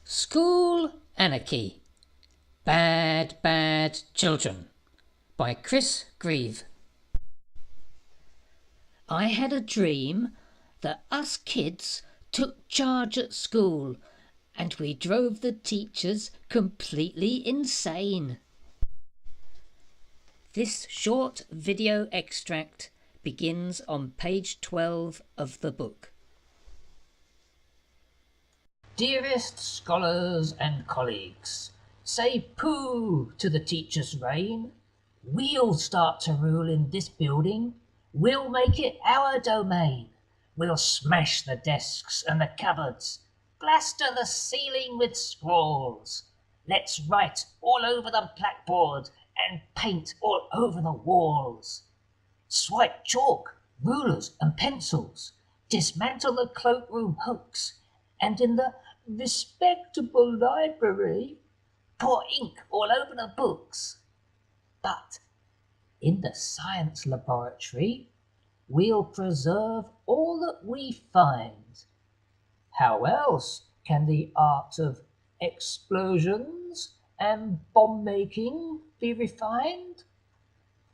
School Anarchy. Bad, Bad Children by Greave. I had a dream that us kids took charge at school and we drove the teachers completely insane. This short video extract begins on page 12 of the book. Dearest scholars and colleagues, say pooh to the teacher's reign. We'll start to rule in this building. We'll make it our domain. We'll smash the desks and the cupboards, plaster the ceiling with scrawls. Let's write all over the blackboard and paint all over the walls. Swipe chalk, rulers and pencils, dismantle the cloakroom hoax, and in the respectable library, pour ink all over the books. But in the science laboratory, we'll preserve all that we find. How else can the art of explosions and bomb-making be refined?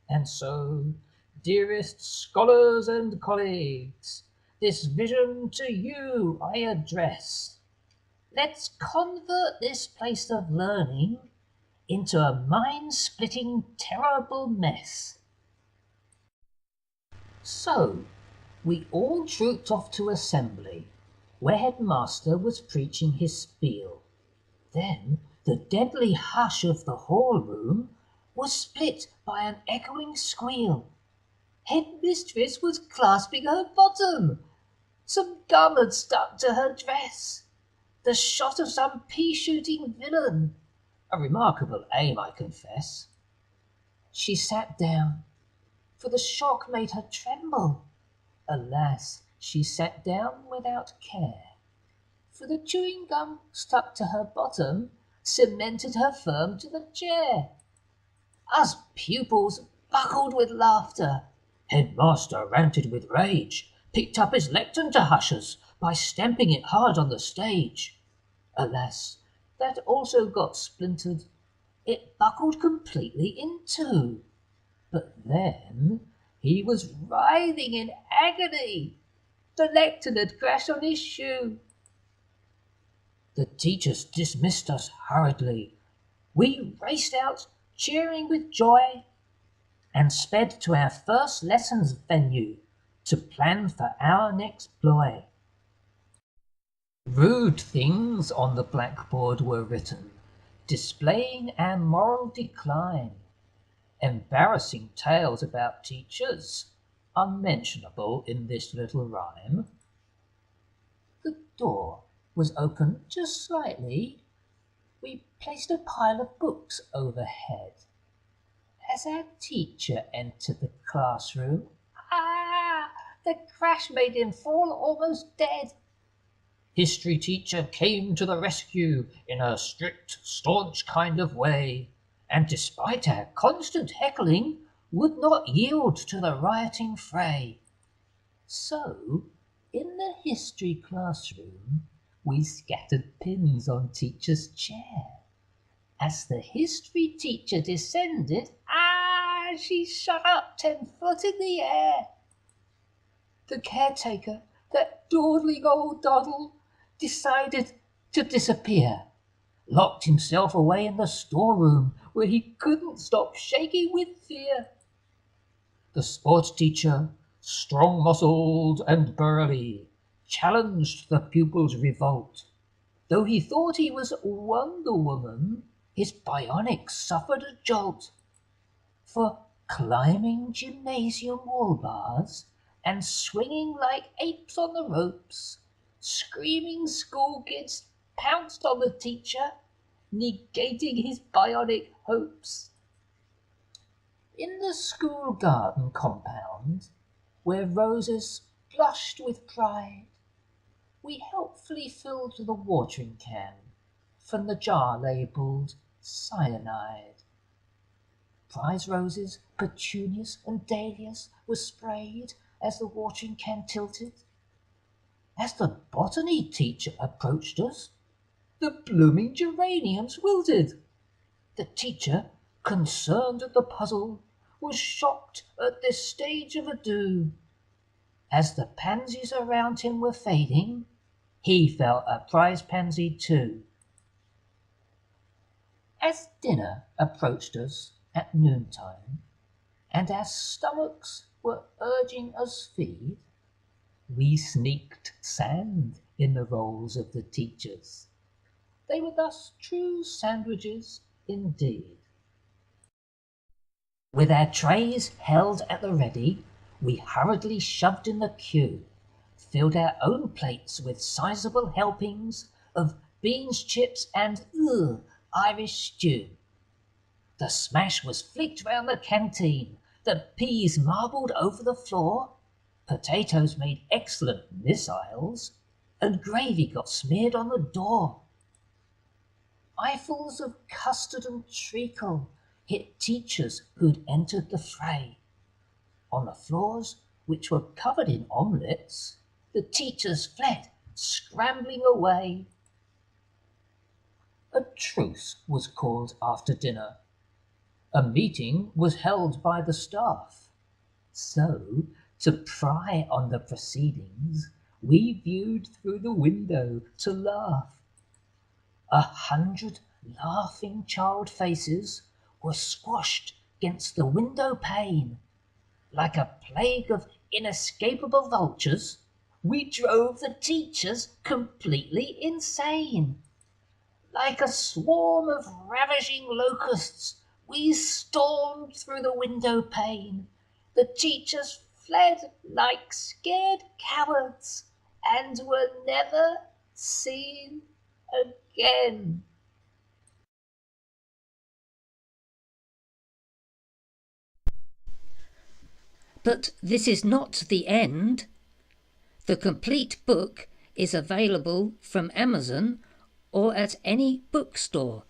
And so, dearest scholars and colleagues, this vision to you I address. Let's convert this place of learning into a mind-splitting, terrible mess. So, we all trooped off to assembly, where Headmaster was preaching his spiel. Then the deadly hush of the hall room was split by an echoing squeal. Headmistress was clasping her bottom. Some gum had stuck to her dress. The shot of some pea-shooting villain. A remarkable aim, I confess. She sat down, for the shock made her tremble. Alas, she sat down without care, for the chewing gum stuck to her bottom cemented her firm to the chair. Us pupils buckled with laughter. Headmaster ranted with rage, picked up his lectern to hush us by stamping it hard on the stage. Alas, that also got splintered. It buckled completely in two. But then he was writhing in agony. The lectern had crashed on his shoe. The teachers dismissed us hurriedly. We raced out, cheering with joy, and sped to our first lessons venue to plan for our next ploy. Rude things on the blackboard were written, displaying our moral decline. Embarrassing tales about teachers, unmentionable in this little rhyme. The door was open just slightly. We placed a pile of books overhead. As our teacher entered the classroom, the crash made him fall almost dead. History teacher came to the rescue in a strict, staunch kind of way, and despite our constant heckling, would not yield to the rioting fray. So, in the history classroom, we scattered pins on teacher's chair. As the history teacher descended, she shot up 10 foot in the air. The caretaker, that dawdling old doddle, decided to disappear, locked himself away in the storeroom where he couldn't stop shaking with fear. The sports teacher, strong-muscled and burly, challenged the pupils' revolt. Though he thought he was Wonder Woman, his bionics suffered a jolt. For climbing gymnasium wall bars and swinging like apes on the ropes, screaming school kids pounced on the teacher, negating his bionic hopes. In the school garden compound, where roses blushed with pride, we helpfully filled the watering can from the jar labelled cyanide. Prize roses, petunias and dahlias were sprayed as the watering can tilted. As the botany teacher approached us, The blooming geraniums wilted. The teacher, concerned at the puzzle, was shocked at this stage of ado. As the pansies around him were fading, he felt a prize pansy too. As dinner approached us at noontime, and our stomachs were urging us feed, we sneaked sand in the rolls of the teachers. They were thus true sandwiches indeed. With our trays held at the ready, we hurriedly shoved in the queue, filled our own plates with sizable helpings of beans, chips, and Irish stew. The smash was flicked round the canteen, the peas marbled over the floor, potatoes made excellent missiles, and gravy got smeared on the door. Eyefuls of custard and treacle hit teachers who'd entered the fray. On the floors, which were covered in omelettes, the teachers fled, scrambling away. A truce was called after dinner. A meeting was held by the staff. So, to pry on the proceedings, we viewed through the window to laugh. 100 laughing child faces were squashed against the window pane. Like a plague of inescapable vultures, we drove the teachers completely insane. Like a swarm of ravaging locusts, we stormed through the window pane. The teachers fled like scared cowards and were never seen again. But this is not the end. The complete book is available from Amazon or at any bookstore.